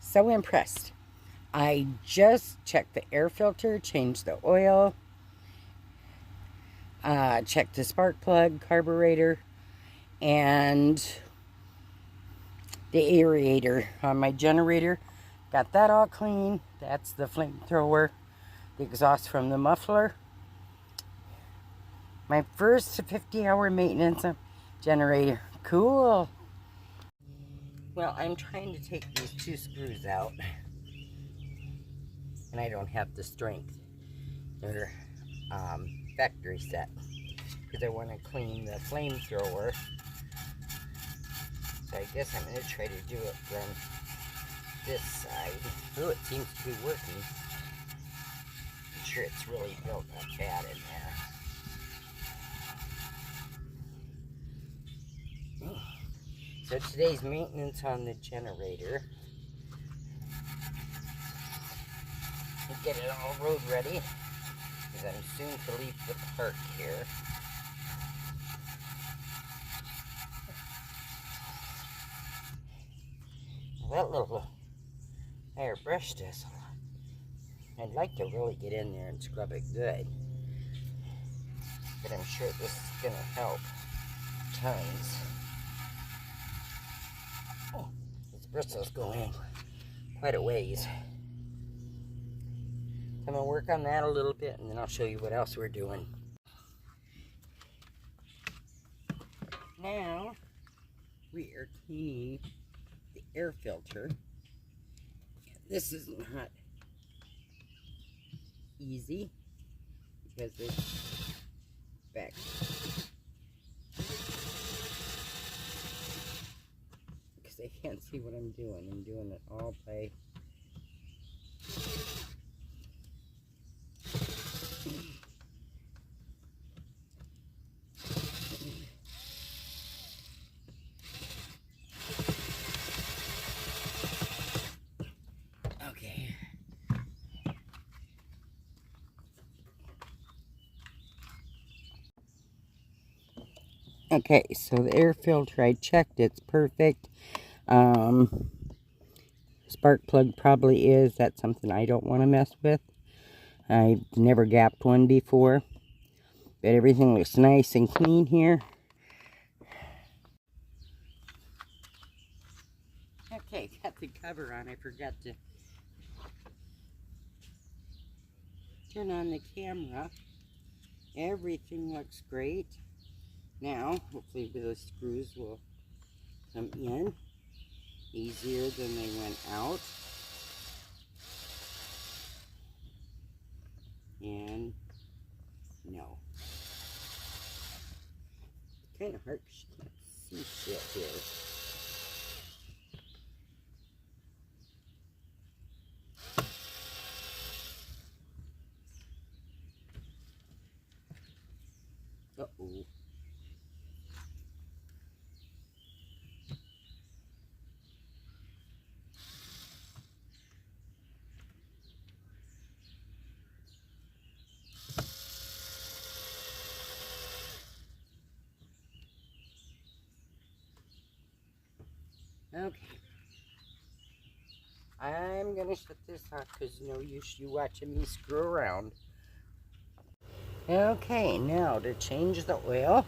So impressed. I just checked the air filter, changed the oil, checked the spark plug, carburetor, and the aerator on my generator. Got that all clean. That's the flamethrower, the exhaust from the muffler. My first 50-hour maintenance generator. Cool. Well, I'm trying to take these 2 screws out, and I don't have the strength. They're factory set, because I want to clean the flamethrower. So I guess I'm going to try to do it from this side. Oh, it seems to be working. I'm sure it's really built up bad in there. So today's maintenance on the generator. Get it all road ready, because I'm soon to leave the park here. That little airbrush does a lot. I'd like to really get in there and scrub it good, but I'm sure this is going to help tons. Oh, these bristles go in quite a ways. I'm going to work on that a little bit, and then I'll show you what else we're doing. Now, we are cleaning the air filter. This is not easy, because it's back. Because I can't see what I'm doing. I'm doing it all by... Okay. Okay, so the air filter, I checked, it's perfect. Spark plug probably is. That's something I don't want to mess with. I've never gapped one before. But everything looks nice and clean here. Okay, got the cover on. I forgot to turn on the camera. Everything looks great. Now, hopefully those screws will come in easier than they went out. And no. It's kind of hard because you can't see shit here. Uh-oh. Okay. I'm gonna shut this off because no use you watching me screw around. Okay, now to change the oil.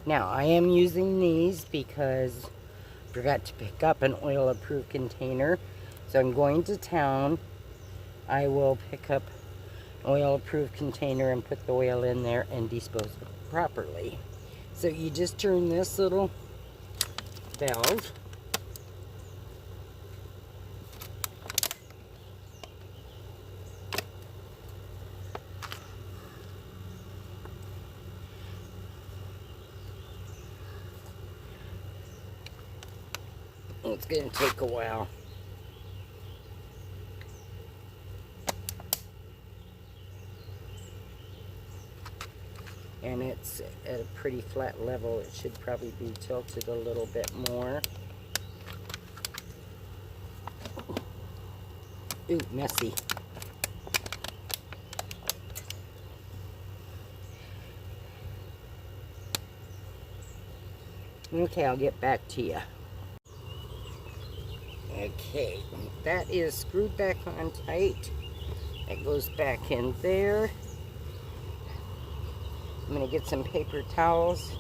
Now, I am using these because I forgot to pick up an oil-approved container. So I'm going to town. I will pick up an oil-approved container and put the oil in there and dispose of it properly. So you just turn this little valve. It's going to take a while. And it's at a pretty flat level. It should probably be tilted a little bit more. Ooh, messy. Okay, I'll get back to you. Okay, that is screwed back on tight. That goes back in there. I'm going to get some paper towels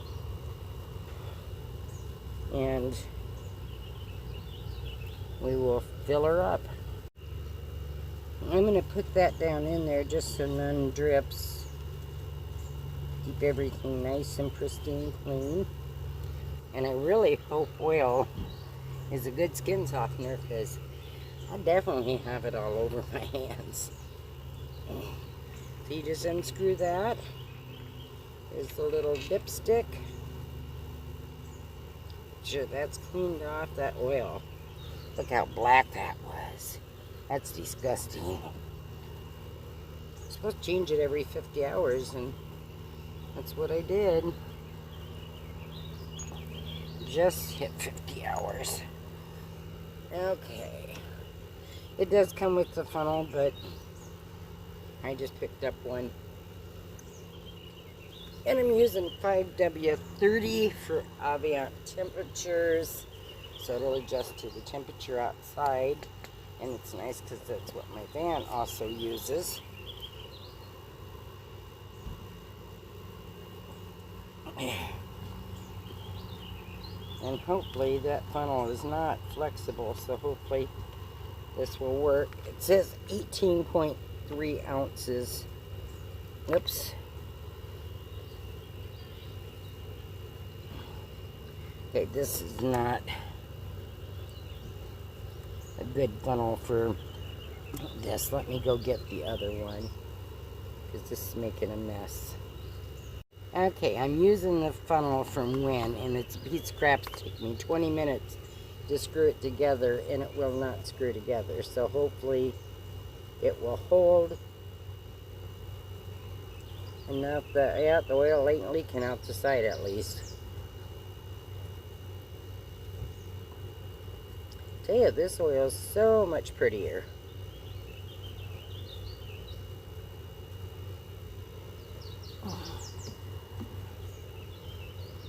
and we will fill her up. I'm going to put that down in there just so none drips. Keep everything nice and pristine clean. And I really hope oil is a good skin softener because I definitely have it all over my hands. So you just unscrew that. There's the little dipstick. Sure, that's cleaned off that oil. Look how black that was. That's disgusting. I'm supposed to change it every 50 hours, and that's what I did. Just hit 50 hours. Okay. It does come with the funnel, but I just picked up one. And I'm using 5W30 for ambient temperatures, so it'll adjust to the temperature outside. And it's nice because that's what my van also uses. And hopefully that funnel is not flexible, so hopefully this will work. It says 18.3 ounces. Oops. Okay, this is not a good funnel for this. Let me go get the other one because this is making a mess. Okay, I'm using the funnel from Win, and it's a piece of crap. It's taking me 20 minutes to screw it together, and it will not screw together. So hopefully it will hold enough that, yeah, the oil ain't leaking out the side at least. Tell you, this oil is so much prettier.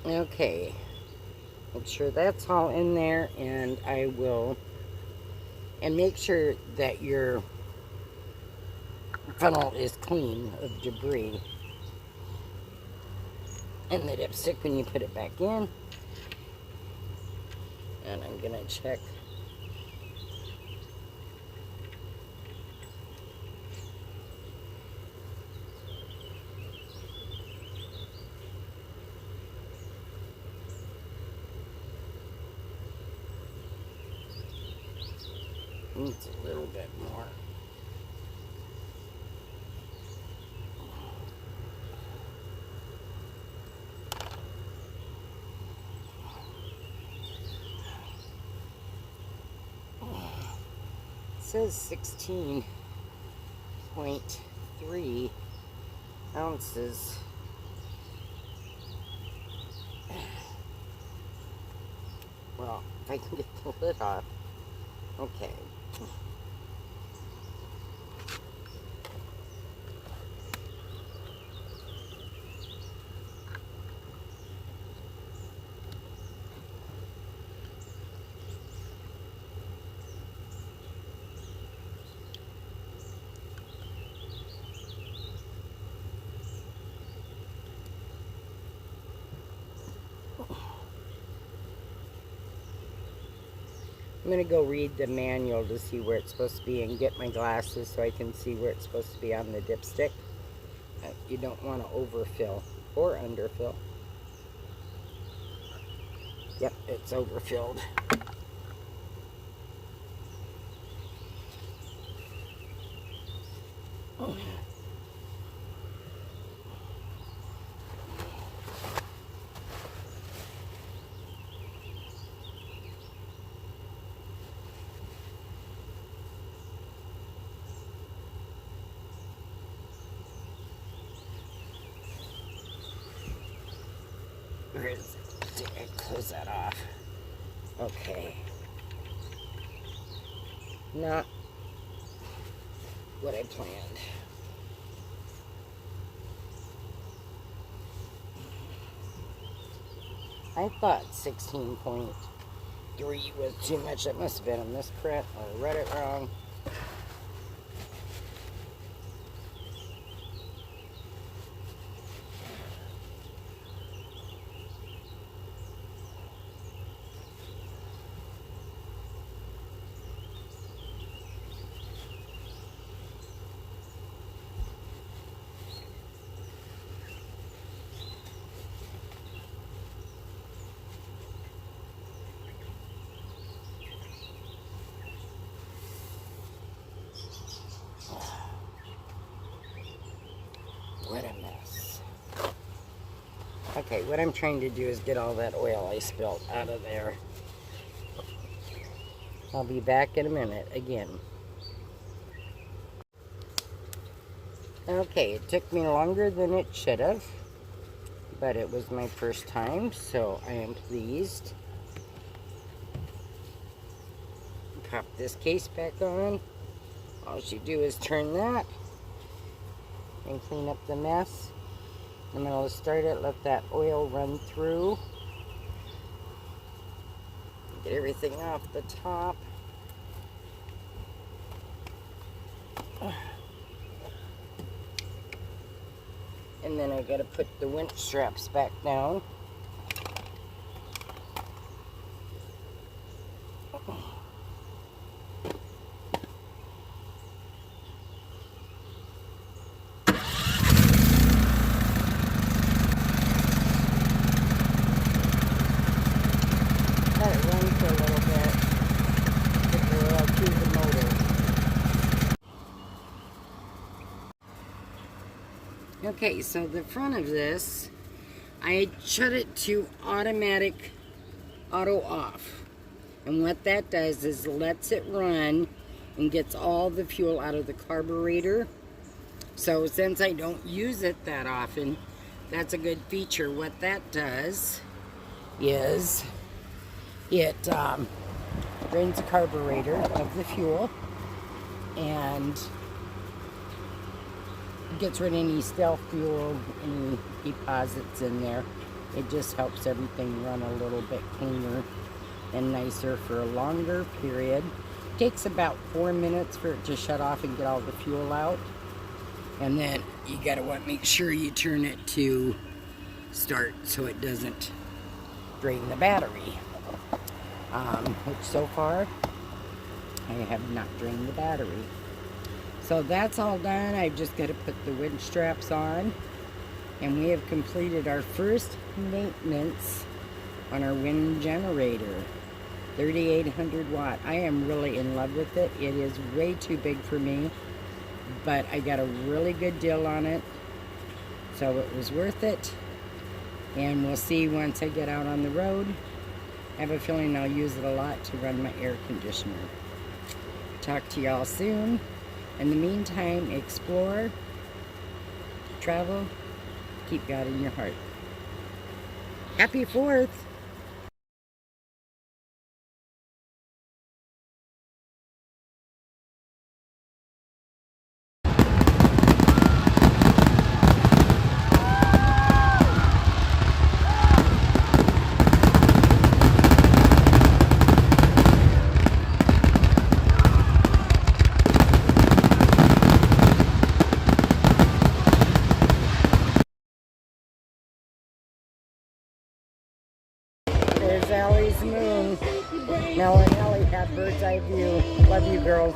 Okay, make sure that's all in there, and I will, and make sure that your funnel is clean of debris. And the dipstick when you put it back in. And I'm gonna check. Needs a little bit more. It says 16.3 ounces. Well, if I can get the lid off. Okay. I'm going to go read the manual to see where it's supposed to be and get my glasses so I can see where it's supposed to be on the dipstick. You don't want to overfill or underfill. Yep, it's overfilled. Where is it? Close that off. Okay. Not what I planned. I thought 16.3 3 was too much. That must have been a misprint. I read it wrong. What a mess. Okay, what I'm trying to do is get all that oil I spilled out of there. I'll be back in a minute again. Okay, it took me longer than it should have, but it was my first time, so I am pleased. Pop this case back on. All you do is turn that and clean up the mess. I'm going to start it, let that oil run through. Get everything off the top. And then I got to put the winch straps back down. Let it run for a little bit. Get the oil to the motor. Okay, so the front of this, I shut it to automatic auto off. And what that does is lets it run and gets all the fuel out of the carburetor. So since I don't use it that often, that's a good feature. What that does is it drains the carburetor of the fuel and gets rid of any stale fuel, any deposits in there. It just helps everything run a little bit cleaner and nicer for a longer period. It takes about 4 minutes for it to shut off and get all the fuel out. And then you gotta make sure you turn it to start so it doesn't drain the battery. Which so far, I have not drained the battery. So that's all done. I've just got to put the winch straps on. And we have completed our first maintenance on our wind generator. 3,800 watt. I am really in love with it. It is way too big for me, but I got a really good deal on it. So it was worth it. And we'll see once I get out on the road. I have a feeling I'll use it a lot to run my air conditioner. Talk to y'all soon. In the meantime, explore, travel, keep God in your heart. Happy 4th! There's Allie's moon. Mel and Ellie have bird's eye view. Love you girls.